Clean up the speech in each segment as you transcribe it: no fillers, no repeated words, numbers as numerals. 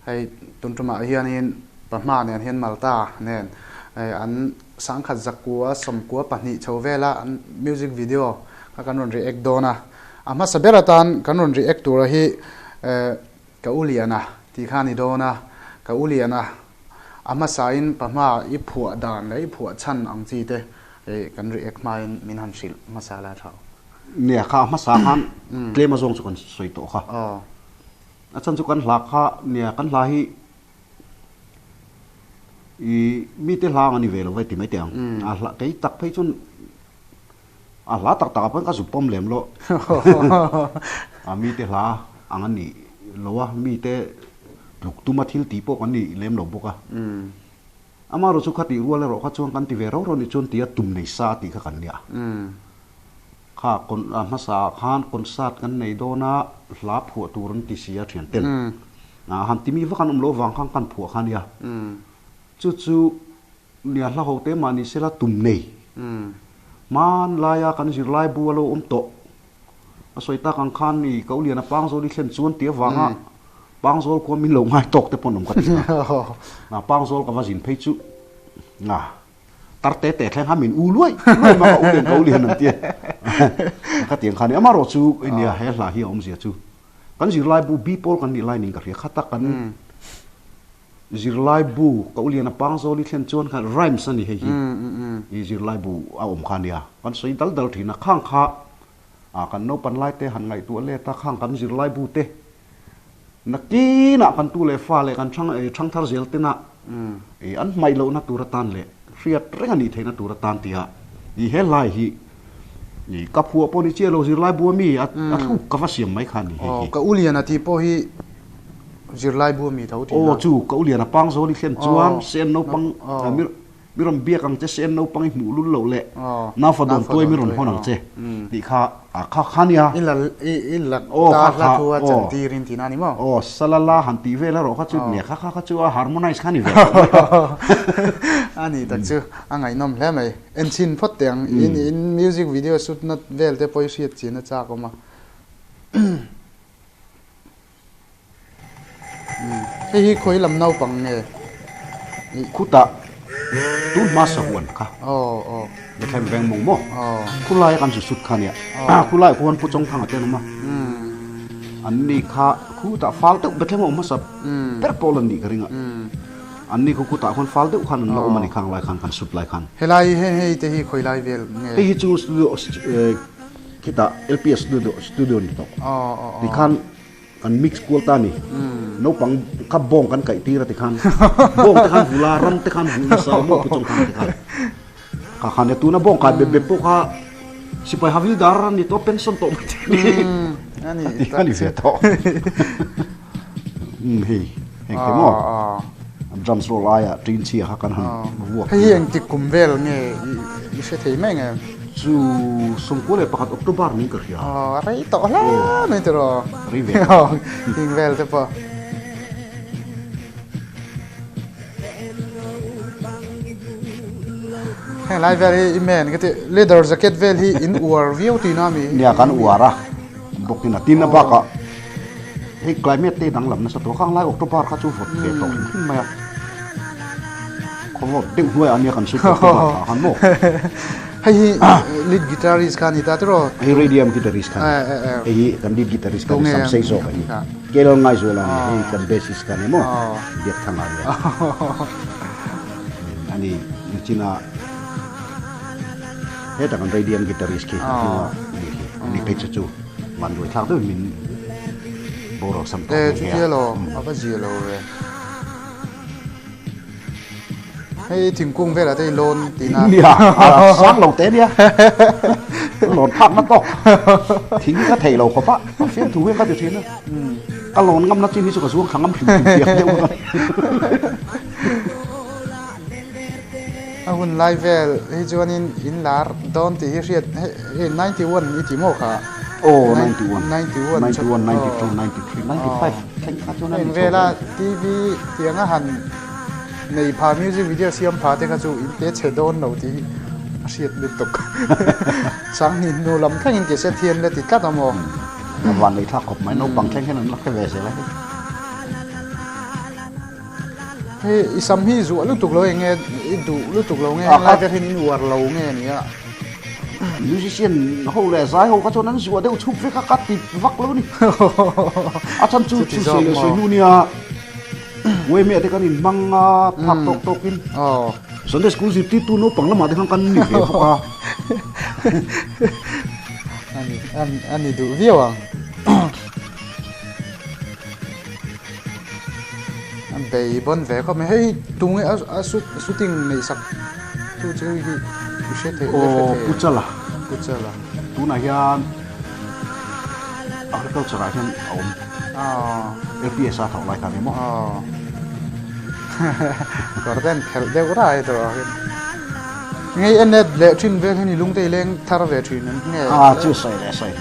hay tun tuma hian in pahma nen hian malta nen an sangkhat zakua somkua pahnih chhovela an music video ka kanun react dona ama saberatan kanun react tura hi kauliana ti khani dona kauliana ama sain pahma i phua dan lei phua chan ang chi te kan react main min han sil masala thauเนี่ยข้ามาสาหันเกลมาส่งสุกันสวยโตค่ะอาจารย์สุกันหลักค่ะเนี่ยกันหลายมีแต่ลางอันนี้เวลาไว้ที่ไม่เตียงละไก่ตักไปจนละตักตักเพิ่งก็สุปมเหลมโลมีแต่ลาอันนี้เราว่ามีแต่ลูกตุ้มทิลตีปกอันนี้เหลมหลบปกอะอามาเราสุขติรัวแล้วเราก็ชวนกันที่เวลาเราเนี่ยชวนที่ตุ่มในซาติกันเนี่ยข้าคนมาสาขานคนสัตว์กันในโดนาลาผัวตูรันติเสียเถียนเต็นหันที่มีว่ากันโลวังข้างกันผัวขันเนี่ยจู่ๆเนี่ยเราเอาเต็มมานี่เสละตุ่มในมันลายกันสิลายบัวโลโตสวยตากังขันนี่เขาเรียนปังโซลิเซนชวนเตี้ยวังปังโซลควรมีหลงหายตกแต่ปนมกันปังโซลกับว่าสินเพจุตัดแต่แค่ห้ามินอูลุยมาเอาเรียนเขาเรียนนั่นเตี้ยข้าเตียงขันนี่มาโรจูเนี่ยเฮลาเฮียอมเสียจูกันสิลายบูบีโพลกันนี่ลายนิ่งกันเรียกขัดกันสิลายบูเขาเรียนปังโซลิเซนชวนกันไรม์สันนี่เฮียสิลายบูเอาอมขันเนี่ยกันสวยดัลทีน่ะข้างข้ากันโนปันไล่เตหันไงตัวเล่ตาข้างกันสิลายบูเตนักกีน่ะกันตัวเล่ฟ้าเล่กันช่างทาร์เซลเตน่ะอันไม่โลนัตัวตันเล่เรียดเรื่องนี้เทนัตัวตันเตียอีเฮลายฮีนี่กับหัวปนิเจโลสิลายบัวมีทุกกับว่าเสียมไม่คันนี่กับอุเลียนที่พอฮีสิลายบัวมีเท่าที่จู่กับอุเลียนปังโซลิเซนจวนเซนโนปังมิรอนเบียกังเจเซนโนปังหมูลุ่นโลเละน่าฟดอนตัวมิรอนห้องนังเจดีข้าขันยาอินลักตาลักหัวจันทีรินทีนั่นนี่มั้งสลาลาหันตีเวลาเราข้าจุดเนี่ยข้าจุดฮาร์โมไนซ์ขันนี่เวลอันนี้ตักจูอันไงน้องแล้วไหมเอ็นชินพอดเตียงอินมิวสิกวิดีโอสุดนัดเวลแต่พอเสียจีนจากออกมาเฮ้ยคุยลำเนาปังเนี่ยคุตะตูนมาสวนค่ะเดี๋ยวใครแบ่งมงโม่คุณไล่กันสุดๆค่ะเนี่ยคุณไล่ควรผู้จงทางเต้นมาอันนี้ค่ะคุตะฟัลต์เบ็ดเลยมงมาสับเปิดโปลันดีกันริงอ่ะอันนี้คุตะคนฟัลต์คันเรามันอีกครั้งไล่คันสุดไล่คันเฮ้ยไล่เฮ้ยแต่เฮ้ยคุยไล่เวลเฮ้ยจูสตูดิโอคิดว่า LPS สตูดิโอนี่ต่อที่คันอันมิกซ์กูลตานี่น้องปังขับบงกันไก่ตีระติคันบงติคันหูลารันติคันหูสาวมุกผู้จงคันติคันข้าขันเนี่ยตัวน่ะบงกันเบบพวกข้าสิไปฮาวิลดารันนี่ตัวเป็นส่วนตัวมันอันนี้ติคันนี่เสียต่อเฮ้ยเห็นไหมดรัมส์โรลายอะจีนเชียร์กันหันวัวเฮ้ยยังติดกุมเวลเนี่ยยิ่งเสียทีแม่งไงจู่สมควรเลยประกาศออกตุบาร์นี่ก็เรียอะไรต่อแล้วนี่ตัวรีเวลยิงเวลใช่ปะเฮ้ยไลฟ์เวลอีเมนก็ที่เลเดอร์แจ็คเก็ตเวลที่อินอวร์วิวตีน่ามีเนี่ยกันอวร์อะบอกที่น่ะตีน่ะบ้าก็เฮ้ยไกลเมตเตดังลำนั่นสัตว์ข้างไล่ออกตุบาร์ข้าจู่ฝนเกตตกขึ้นมาเขาบอกเด็กหัวอันนี้กันสุดหันโม่เฮ้ยลีดกีตาริสกันนี่ตาตัวเฮ้ยเรเดียมกีตาริสกันเฮ้ยกันลีดกีตาริสกันสัมเซโซกันนี่เกลง่ายสุดแล้วเฮ้ยกันเบสิสกันนี่มั้งเดียดทางอะไรอันนี้จีน่าเฮ้ยแต่กันเรเดียมกีตาริสกี้นี่เพชรจู่มันด้วยทางด้วยมินโบรสัมผัสจุดเดียวหรอเอาไปจีโร่เลยให้ถึงกุ้งเวลาได้โลนตีน่าเนี่ยสร้างเราเต้เนี่ยโหลดพักนั่นต่อทิ้งก็เทเราเขาปะเฟี้ยนถูเว้ยก็จะทิ้งนะก็โหลดงำนัดจีนที่สุดกระทรวงขังงำผิวเปียกเดียวกันคุณไลฟ์เวลให้จวนอินลาร์ดอนที่เรียดเฮ้ย91อีทีโมค่ะโอ้91 แข่งขันจนนั้นเวลาทีวีเสียงอาหารในพามิวสิกวิดีโอเสียงพาเด็กจู่อินเตอร์เชดอนเราที่เสียดนิดตกสังหินนูลำแข่งอินเตอร์เซเทียนเลยติดกัดมองวันนี้ถ้าขบไม่นกบังแข่งแค่นั้นรักแค่เวสเลย he isam hi zu lu tuk lo nge du lu tuk lo nge la ve hin war lo nge ni a musician ho le sai ho ka chon nan zuwa deu chup ve ka kat ti vak lo ni a chan chu chu se le so nu nia we me te kan in manga thak tok tokin Sunday school zip ti tu no pangla ma de kan ni ve ka ani du viewang an bei bon ve ko me hei tung a shooting nei sak tu chu hi u she the puchala tu na hian agriculture ra hian om LPS a thau lai ta ni mo Gordon khel de ura ai to ngay anh net lệ trên về thì lung tây lên thar về trên nghe chưa sai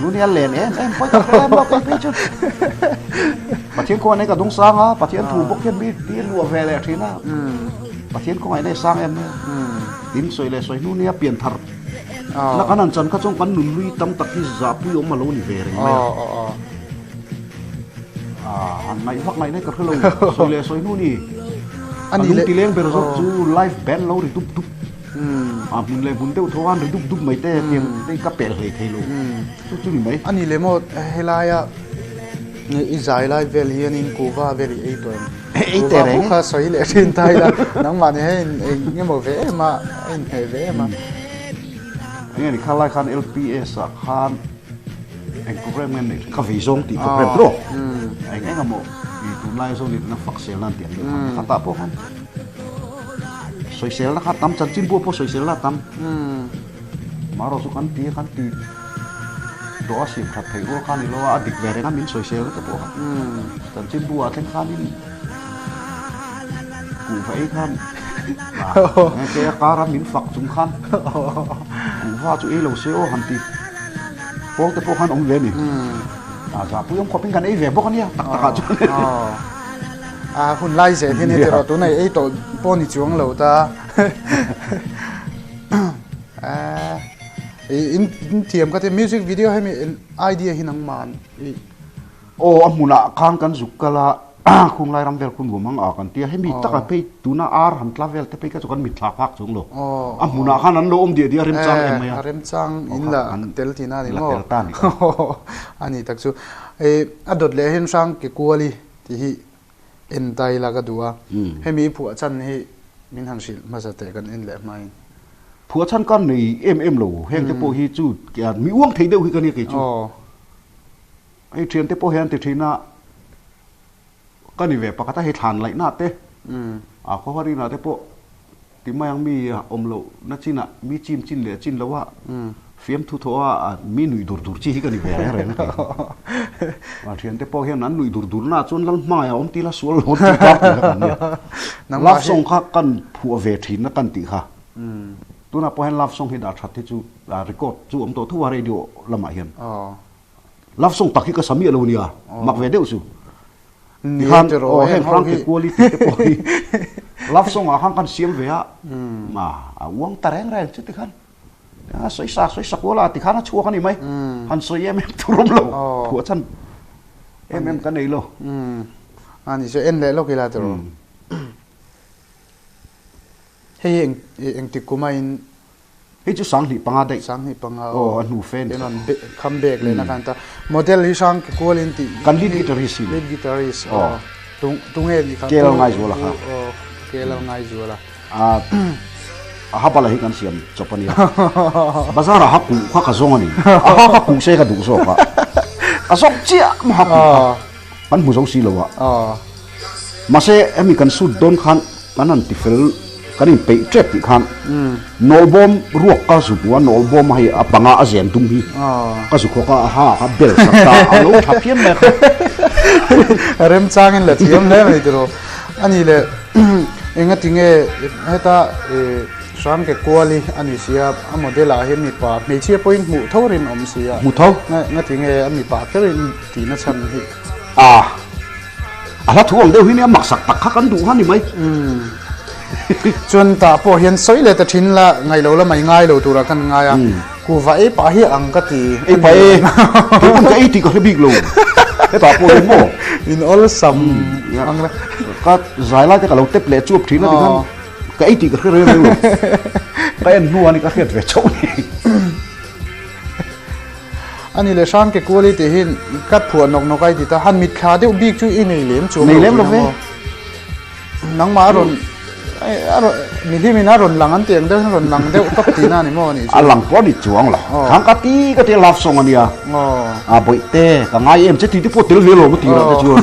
luôn đi lên em phải tập em bao cái chút bà thiên con này cả đông sang á bà thiên thủ bốc thiên bi đi lùa về lệ trên á bà thiên con này sang em tím xoay lệ xoay luôn đi biển thar là cáiนั้นchân cái trong cái núi lui tâm tắc cái giáp lui ông mà lâu đi về rồi anh này hoặc này cái lâu xoay lệ xoay luôn đi anh đi lên bây giờ chú live band lâu thì túp túp mun le bun teu thoan duk duk mai te tiang dei ka pel hei thei lo chu ni mai ani le mo helaya ni izai lai vel hian in kuwa veri ei to ei te re kha soi le tin tai la nang ma ne hein nge mo ve ma in he ve ma ni khalai khan LPS a khan en program ngen ka vi zong ti program pro en mo i tu lai zo ni na fak sel nan tiang ka ta po han soi sel na tam chan chin po soi sel la tam ma ro su kan ti do sim khat thei ro khan ni lo a dik ve re na min soi sel ka po chan chin bu a theng khan ni ku vai khan ke ka ra min fak chung khan ku va chu e lo se o han ti po te po khan ong ve ni za pu yong ko pin kan e ve bo kan ya tak tak chu hun lai se thì này rồi tụi này ấy tổ po ni chuang lâu ta in thiam cái music video hay mi idea hin ang man amuna khang kan zukala khung lai ram vel kun gumang a kan tia hemi taka pe tuna ar han travel te pe ka chukan mit thak phak chung lo amuna khan an lo om dia rem chang em ya rem chang in la tel tina ni mo tel ta ni ani tak chu adot le hin sang ke kuali ti hi en tai la ga duwa hemi phu chan hi min han sil ma sa te kan in le mai phu chan kan nei em lo heng te po hi chu kya mi uang thei deu hi kan ni ke chu ai thian te po hian te thina kan ni ve pakata hi than lai na te a ko hari na te po ti mayang mi om lo na china mi chin le chin lo wa fiam thu tho a mi nui dur chi hi kan ni ve re na a thian te po hian nan nui dur na chon lang ma ya om ti la sual hot ti ka nang love song kha kan phu ve thin na kan ti kha tu na po hian love song hi da that te chu record chu om to thu radio lama hian love song takhi ka sami lo nia mak ve deu su ni han hen frank ke quality te po hi love song a han kan siam ve a ma a wang tareng reng chu ti khan soi sa kola ti khan a chu khan ni mai han soi em thurom lo phu chan em kan nei lo ani se en le lo ki la tro hei eng ti kuma in hei chu sang hi panga dei sang hi panga anu fan enon comeback le na kan ta model hi sang ke qualin ti kan lead guitarist tung he ni kha kel ngai zola kha kel ngai zola ha pala hi kan siam chopani bazara ha ku kha ka zong ani ha ku se ka du so ka asok chia ma ha pan mu zong si lo wa ma se emi kan su don khan kanan ti fel kanin pe trap ti khan nol bom ruak ka su wa nol bom hai apanga a zen tum hi ka su kho ka ha ka bel sa ta alo tha phiam me rem chang in la thiam le mai tro ani le enga tinge heta sang ke quali ani sia a model a hen ni pa me chia point mu thorin om sia mu tho nga tinge ami pa terin ti na chan hi ala thu ang deu hi ne mak sak tak kha kan du han ni mai chun ta po hian soi le ta thin la ngai lo la mai ngai lo tura kan nga ya ku va e pa hi ang ka ti e pa e ti pun ka e ti ka big lo cái tao phụ đến mồ in all sum ang có giải lại cái lâu tép lệ chuột thì nó thì kan cái thì cái rêu rêu cái anh nuôi này cái khiết về chỗ này anh le sang cái quality hin cắt phuan nok nok ai thì ta han mit kha deu big chu in nei lem chu nei lem lo ve nang ma ron mi hi mi na ron lang an tiang deu ron lang deu kap ti na ni mo ni à lang po đi chuang là thằng cái tia love song anh à bội tê cả ngay em chết thì cái phụ tiểu về rồi một tí là cái chuông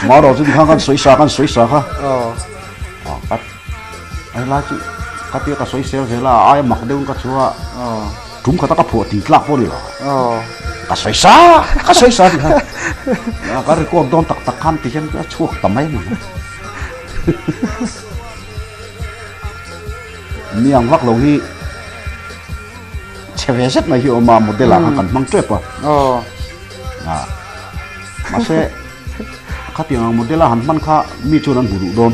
mà rồi thì thằng kan xoay xa ha cắt ai là chứ cắt tia cái xoay xe thế là ai mặc đâu cái chúa chúngเขาต้องกระผัวตีกลับพวกนี้หรอก็สวยซะดิฮะก็เรียกว่าโดนตักขันที่ฉันก็ช่วงทำไมนี่มีอย่างวักลงที่เชฟเซ็ตมาอยู่มาโมเดลกันมังเจ็บป่ะมาเซ่ข้าเตียงโมเดลหันมันข้ามีชนันหูดุโดน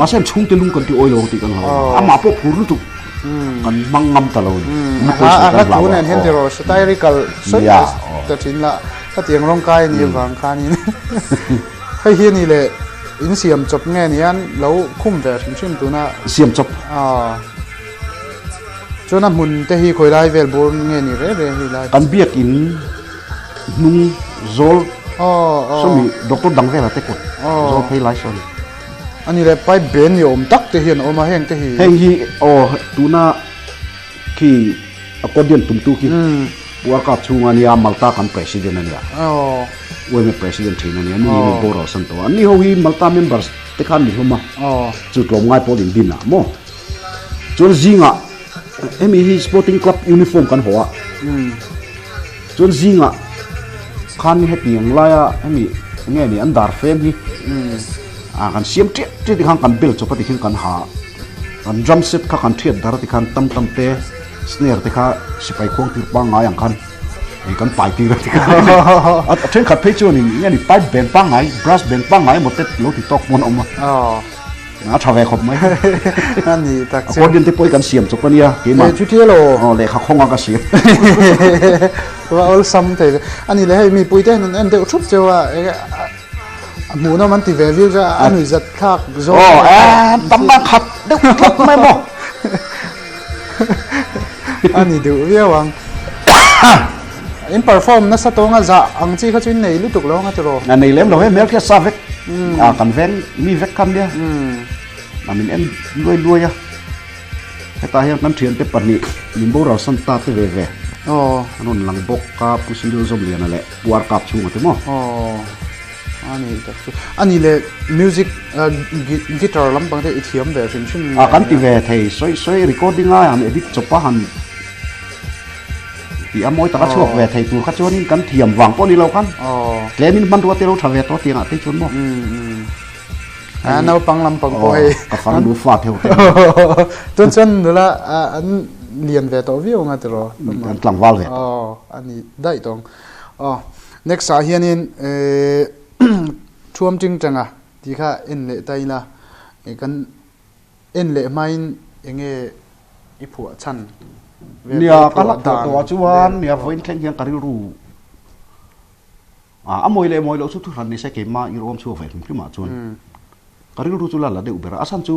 มาเซ่ชุ่มตีลุงกันที่โอยลงตีกันเหรออามาพวกผู้รู้จุกกันมังงำตลอดก็ตัวนั้นเห็นที่เราสไตล์กัลสวยแต่ทิ้งละถ้าเตียงร่างกายนี่บางครั้งนี่ให้เฮียนี่เลยอินเสียมจบแง่นี้เราคุ้มแต่ชิมตัวน่ะเสียมจบจนนั้นหุ่นแต่ฮีคอยได้เวลบนแง่นี่เร่ฮีได้กันเบียกินนุ่งโซลสมัยดร.ดังเวลาเตกุดโซลเพย์ไลซ์อนอันนี้เลยไปเบนอยู่ตักเตียนออกมาแห้งเตียนแห้งฮีตัวน่ะที่ก็เดียนตุ้มตู้ที่ว่ากับช่วงนี้มาลตากันประธานเนี่ยว่ามีประธานที่นั่นเนี่ยนี่มีโบราณสันตัวอันนี้เขาฮีมาลตาเมมเบอร์สที่ขันนี่เขามาจุดลงง่ายพอดีบินอ่ะโม่จนจิงอ่ะมีฮีสปอร์ติ้งคลับยูนิฟอร์มกันหัวจนจิงอ่ะขันเฮ็ดอย่างไรอ่ะมีเงี้ยนี่อันดาร์เฟมฮีกันเสียมเจี๊ยที่ข้างกันเบลจบที่ข้างกันหากันดรัมเซตข้างกันเทียดดาร์ที่ข้างตั้มเตะสเนอร์ที่ข้าสิไปควงตีปังไงอย่างกันไอ้กันไปตีเลยที่ข้าเทนขัดเพจนี่นี่ไปเบนปังไงบรัสเบนปังไงหมดเต็มรถที่ตกมันออกมาชาวเวคบไหมนั่นนี่ตักเสียมคนเดียนที่ป่วยกันเสียมจบปะเนี่ยเห็นไหมชุดเที่ยวโลเลยข้าคงกันเสียมว่าเอาซ้ำแต่อันนี้เลยให้มีปุยเต้นอันเดียวชุดเจ้าว่าหมูน้ำมันตีเววิวจะอันนี้จะทักโซ่ตั้มมาขัดเด็กขัดไม่บอกอันนี้ดูเวียวังอินเปอร์ฟอร์มนั่นสตองอ่ะจะอังจีเขาจะในลุตุกแล้วงั้นจะรอในเล่มเราให้เมลแค่ซาเวกกันเวนมีเวกคำเดียวมันเอ็นรวยอ่ะแต่ตาเห็นน้ำเทียนเต็มปนิมินโบเราสันตาเตเวเวนั่นหลังบกกับผู้สิงห์จอมเลียนั่นแหละวาร์กับชูมาเต็มอ่ะอันนี้เลยมิวสิกกีตาร์ลำบางทีอิทธิยมเวอร์ชันชิมกันที่เวทีสวยรีคอร์ดิ้งอ่ะอันเอดิจบปะฮันที่อมวยตะกัช่วงเวทีตัวกัช่วงนี้กันเทียมวางป้อนนี่เรากันเล่มินบันตัวเตเราทำเวทตัวเตียงอ่ะที่ชนบ่น่าปังลำปังปอยกับฟังดูฟาดเท่าจนดูละอันเรียนเวทตัววิวงั้นตัวรออันกลางวาลเวทอันนี้ได้ตรง next สาเหตุนี้ช่วงจริงจังอ่ะที่ข้าเอ็นเล่ไตละกันเอ็นเล่ไม่เองอีผัวฉันเนี่ยก็ลักตัวจวนเนี่ยพออินแข่งยังการรู้มวยเราสุดทุกท่านนี่ใช้เกมมาอีรอมชัวร์เฟรมขึ้นมาจวนการรู้จุลละเดี๋ยวเบอร์อาสันจู